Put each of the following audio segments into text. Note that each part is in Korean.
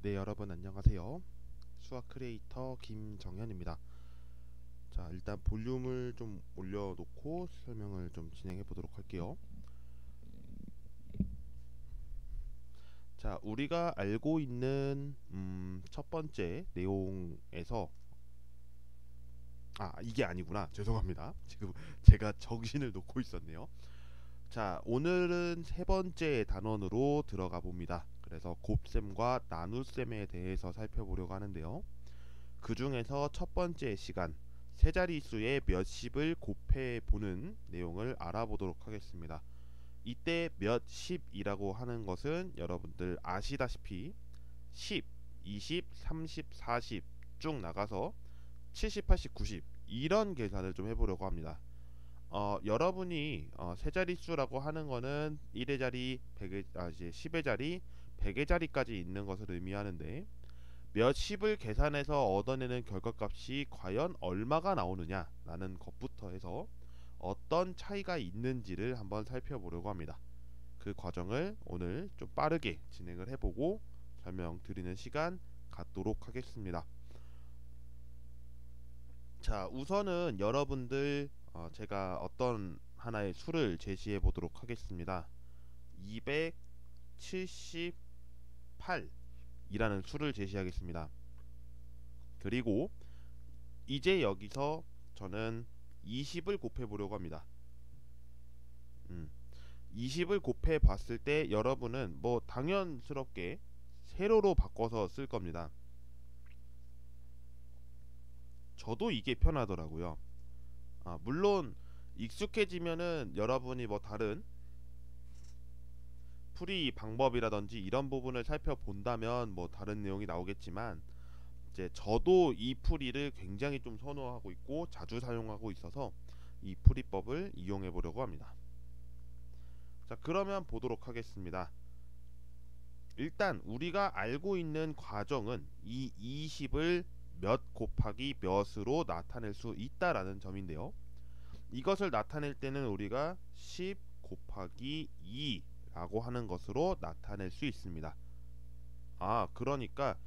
네, 여러분 안녕하세요. 수학 크리에이터 김정현입니다. 자, 일단 볼륨을 좀 올려놓고 설명을 좀 진행해 보도록 할게요. 자, 우리가 알고 있는 첫 번째 내용에서 이게 아니구나. 죄송합니다. 지금 제가 정신을 놓고 있었네요. 자, 오늘은 세 번째 단원으로 들어가 봅니다. 그래서 곱셈과 나눗셈에 대해서 살펴보려고 하는데요. 그 중에서 첫 번째 시간 세 자릿수의 몇십을 곱해 보는 내용을 알아보도록 하겠습니다. 이때 몇십이라고 하는 것은 여러분들 아시다시피 10, 20, 30, 40 쭉 나가서 70, 80, 90 이런 계산을 좀 해보려고 합니다. 여러분이 세 자릿수라고 하는 거는 1의 자리, 100의, 이제 10의 자리, 100의 자리까지 있는 것을 의미하는데 몇십을 계산해서 얻어내는 결과값이 과연 얼마가 나오느냐라는 것부터 해서 어떤 차이가 있는지를 한번 살펴보려고 합니다. 그 과정을 오늘 좀 빠르게 진행을 해보고 설명드리는 시간 갖도록 하겠습니다. 자, 우선은 여러분들 제가 어떤 하나의 수를 제시해 보도록 하겠습니다. 278이라는 수를 제시하겠습니다. 그리고 이제 여기서 저는 20을 곱해 보려고 합니다. 20을 곱해 봤을 때 여러분은 뭐 당연스럽게 세로로 바꿔서 쓸 겁니다. 저도 이게 편하더라고요. 물론 익숙해지면은 여러분이 뭐 다른 풀이 방법이라든지 이런 부분을 살펴본다면 뭐 다른 내용이 나오겠지만 이제 저도 이 풀이를 굉장히 좀 선호하고 있고 자주 사용하고 있어서 이 풀이법을 이용해 보려고 합니다. 자, 그러면 보도록 하겠습니다. 일단 우리가 알고 있는 과정은 이 20을 몇 곱하기 몇으로 나타낼 수 있다라는 점인데요. 이것을 나타낼 때는 우리가 10 곱하기 2라고 하는 것으로 나타낼 수 있습니다. 그러니까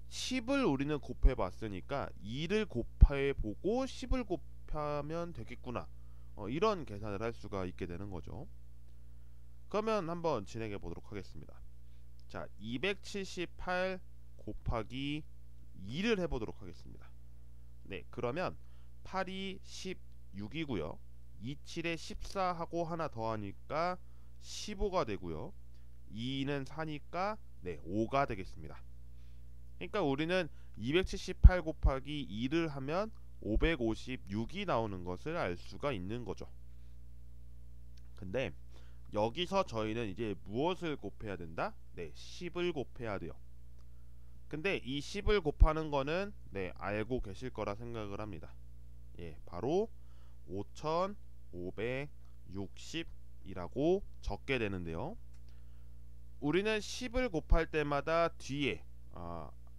10을 우리는 곱해 봤으니까 2를 곱해 보고 10을 곱하면 되겠구나. 이런 계산을 할 수가 있게 되는 거죠. 그러면 한번 진행해 보도록 하겠습니다. 자, 278 곱하기 2를 해보도록 하겠습니다. 네, 그러면 8이 16이고요. 27에 14하고 하나 더하니까 15가 되고요. 2는 4니까 네, 5가 되겠습니다. 그러니까 우리는 278 곱하기 2를 하면 556이 나오는 것을 알 수가 있는 거죠. 근데 여기서 저희는 이제 무엇을 곱해야 된다? 네, 10을 곱해야 돼요. 근데 이 10을 곱하는 거는 네, 알고 계실 거라 생각을 합니다. 예, 바로 5560이라고 적게 되는데요. 우리는 10을 곱할 때마다 뒤에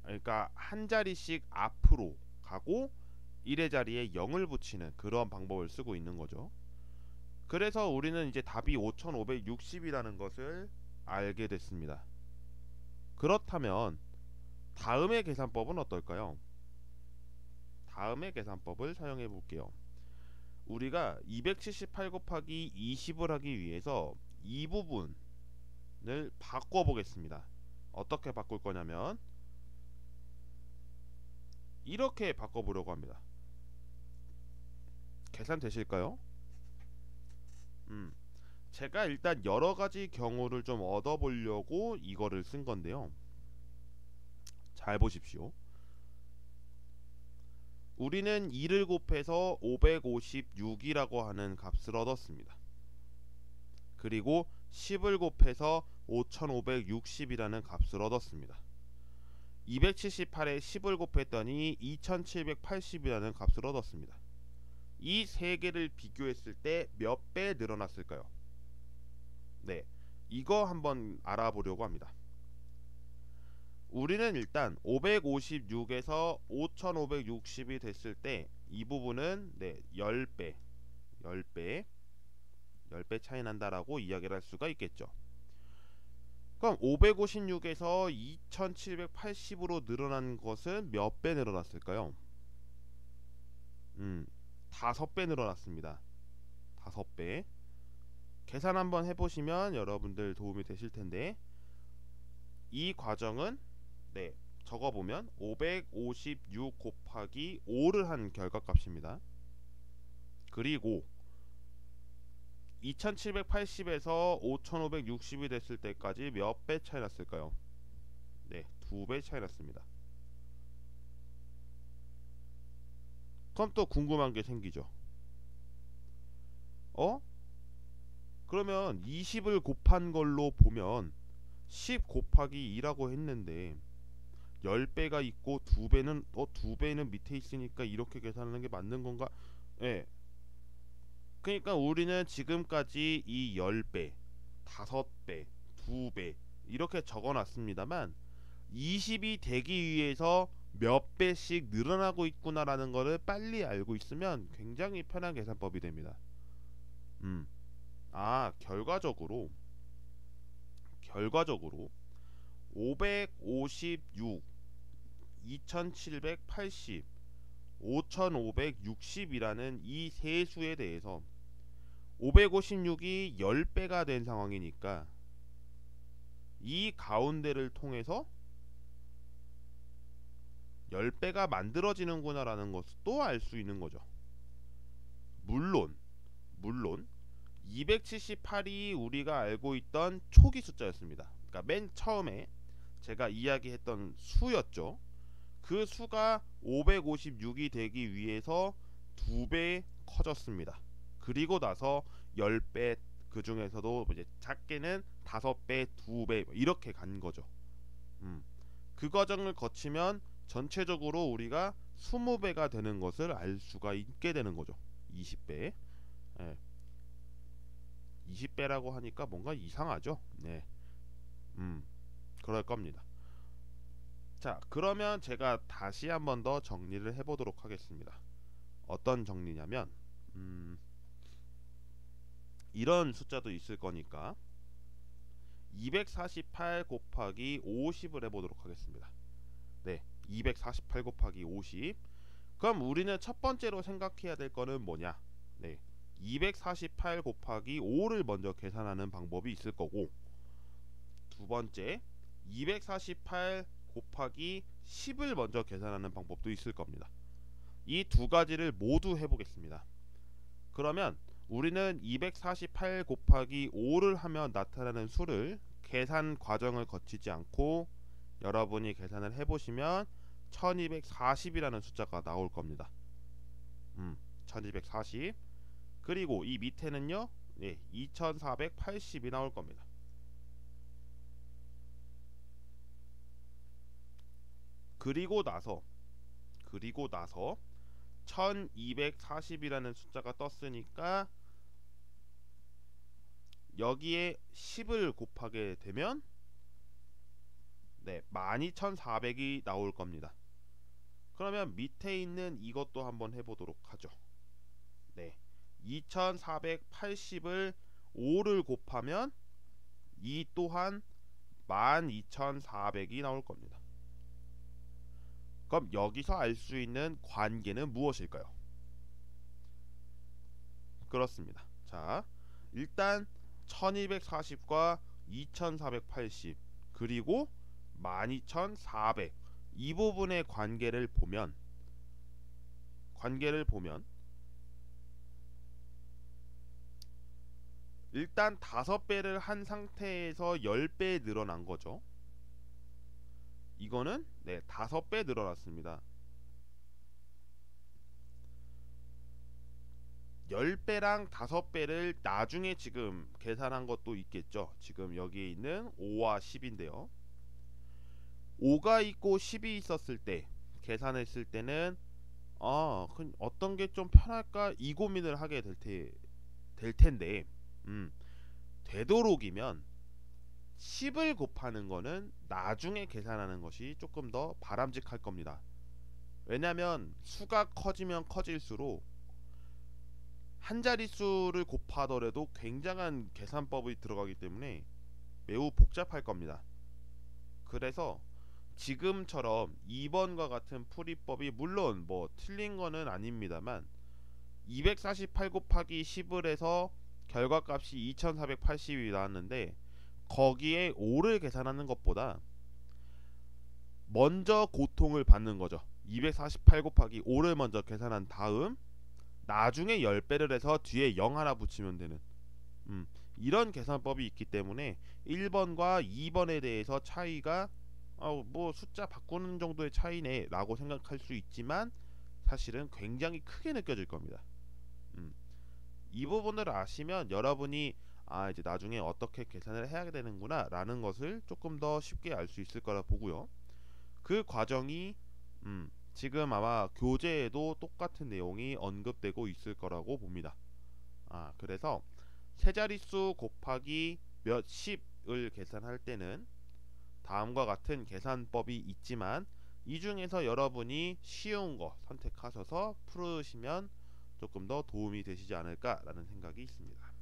그러니까 한 자리씩 앞으로 가고 1의 자리에 0을 붙이는 그런 방법을 쓰고 있는 거죠. 그래서 우리는 이제 답이 5560이라는 것을 알게 됐습니다. 그렇다면 다음의 계산법은 어떨까요? 다음의 계산법을 사용해 볼게요. 우리가 278 곱하기 20을 하기 위해서 이 부분을 바꿔 보겠습니다. 어떻게 바꿀 거냐면 이렇게 바꿔 보려고 합니다. 계산 되실까요? 제가 일단 여러 가지 경우를 좀 얻어 보려고 이거를 쓴 건데요. 잘 보십시오. 우리는 2를 곱해서 556이라고 하는 값을 얻었습니다. 그리고 10을 곱해서 5560이라는 값을 얻었습니다. 278에 10을 곱했더니 2780이라는 값을 얻었습니다. 이 세 개를 비교했을 때 몇 배 늘어났을까요? 네, 이거 한번 알아보려고 합니다. 우리는 일단 556에서 5560이 됐을 때 이 부분은 네, 10배, 10배 차이 난다라고 이야기를 할 수가 있겠죠. 그럼 556에서 2780으로 늘어난 것은 몇 배 늘어났을까요? 음, 5배 늘어났습니다. 5배. 계산 한번 해보시면 여러분들 도움이 되실 텐데, 이 과정은 네, 적어보면 556 곱하기 5를 한 결과값입니다. 그리고 2780에서 5560이 됐을 때까지 몇 배 차이 났을까요? 네, 2배 차이 났습니다. 그럼 또 궁금한 게 생기죠. 어? 그러면 20을 곱한 걸로 보면 10 곱하기 2라고 했는데 10배가 있고 2배는 밑에 있으니까 이렇게 계산하는 게 맞는 건가? 예. 그러니까 우리는 지금까지 이 10배, 5배, 2배 이렇게 적어 놨습니다만 20이 되기 위해서 몇 배씩 늘어나고 있구나라는 거를 빨리 알고 있으면 굉장히 편한 계산법이 됩니다. 음. 결과적으로 556, 2780, 5560이라는 이 세 수에 대해서 556이 10배가 된 상황이니까 이 가운데를 통해서 10배가 만들어지는구나라는 것도 알 수 있는 거죠. 물론 278이 우리가 알고 있던 초기 숫자였습니다. 그러니까 맨 처음에 제가 이야기했던 수였죠. 그 수가 556이 되기 위해서 2배 커졌습니다. 그리고 나서 10배, 그 중에서도 이제 작게는 5배, 2배 이렇게 간 거죠. 그 과정을 거치면 전체적으로 우리가 20배가 되는 것을 알 수가 있게 되는 거죠. 20배. 예. 20배라고 하니까 뭔가 이상하죠. 네. 그럴 겁니다. 자, 그러면 제가 다시 한번 더 정리를 해보도록 하겠습니다. 어떤 정리냐면, 이런 숫자도 있을 거니까 248 곱하기 50을 해보도록 하겠습니다. 네, 248 곱하기 50. 그럼 우리는 첫 번째로 생각해야 될 거는 뭐냐? 네, 248 곱하기 5를 먼저 계산하는 방법이 있을 거고, 두 번째 248 곱하기 10을 먼저 계산하는 방법도 있을 겁니다. 이 두 가지를 모두 해보겠습니다. 그러면 우리는 248 곱하기 5를 하면 나타나는 수를 계산 과정을 거치지 않고 여러분이 계산을 해보시면 1240이라는 숫자가 나올 겁니다. 1240. 그리고 이 밑에는요, 2480이 나올 겁니다. 그리고 나서 1240이라는 숫자가 떴으니까 여기에 10을 곱하게 되면 12400이 나올 겁니다. 그러면 밑에 있는 이것도 한번 해보도록 하죠. 2480을 5를 곱하면 이 또한 12400이 나올 겁니다. 그럼 여기서 알 수 있는 관계는 무엇일까요? 그렇습니다. 자, 일단 1240과 2480 그리고 12400 이 부분의 관계를 보면 일단 5배를 한 상태에서 10배 늘어난 거죠. 이거는 5배 늘어났습니다. 10배랑 5배를 나중에 지금 계산한 것도 있겠죠. 지금 여기에 있는 5와 10인데요. 5가 있고 10이 있었을 때 계산했을 때는 어떤 게 좀 편할까 이 고민을 하게 될 텐데 되도록이면 10을 곱하는 거는 나중에 계산하는 것이 조금 더 바람직할 겁니다. 왜냐면 수가 커지면 커질수록 한 자릿수를 곱하더라도 굉장한 계산법이 들어가기 때문에 매우 복잡할 겁니다. 그래서 지금처럼 2번과 같은 풀이법이 물론 뭐 틀린 거는 아닙니다만 248 곱하기 10을 해서 결과값이 2480이 나왔는데 거기에 5를 계산하는 것보다 먼저 고통을 받는 거죠. 248 곱하기 5를 먼저 계산한 다음 나중에 10배를 해서 뒤에 0 하나 붙이면 되는 이런 계산법이 있기 때문에 1번과 2번에 대해서 차이가 뭐 숫자 바꾸는 정도의 차이네 라고 생각할 수 있지만 사실은 굉장히 크게 느껴질 겁니다. 이 부분을 아시면 여러분이 이제 나중에 어떻게 계산을 해야 되는구나 라는 것을 조금 더 쉽게 알 수 있을 거라 보고요. 그 과정이 지금 아마 교재에도 똑같은 내용이 언급되고 있을 거라고 봅니다. 그래서 세자릿수 곱하기 몇 10을 계산할 때는 다음과 같은 계산법이 있지만 이 중에서 여러분이 쉬운 거 선택하셔서 풀으시면 조금 더 도움이 되시지 않을까라는 생각이 있습니다.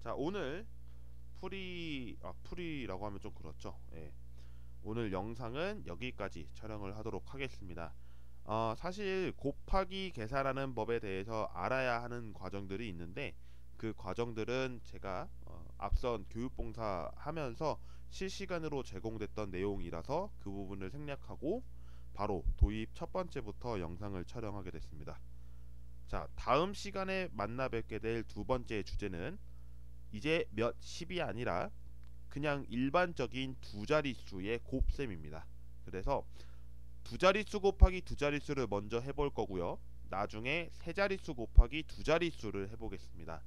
자, 오늘 풀이라고 하면 좀 그렇죠. 예. 오늘 영상은 여기까지 촬영을 하도록 하겠습니다. 사실 곱하기 계산하는 법에 대해서 알아야 하는 과정들이 있는데 그 과정들은 제가 앞선 교육봉사 하면서 실시간으로 제공됐던 내용이라서 그 부분을 생략하고 바로 도입 첫 번째부터 영상을 촬영하게 됐습니다. 자, 다음 시간에 만나 뵙게 될 두 번째 주제는 이제 몇 10이 아니라 그냥 일반적인 두 자릿수의 곱셈입니다. 그래서 두 자릿수 곱하기 두 자릿수를 먼저 해볼 거고요. 나중에 세 자릿수 곱하기 두 자릿수를 해보겠습니다.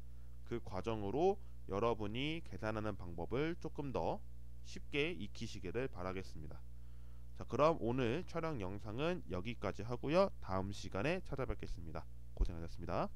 그 과정으로 여러분이 계산하는 방법을 조금 더 쉽게 익히시기를 바라겠습니다. 자, 그럼 오늘 촬영 영상은 여기까지 하고요. 다음 시간에 찾아뵙겠습니다. 고생하셨습니다.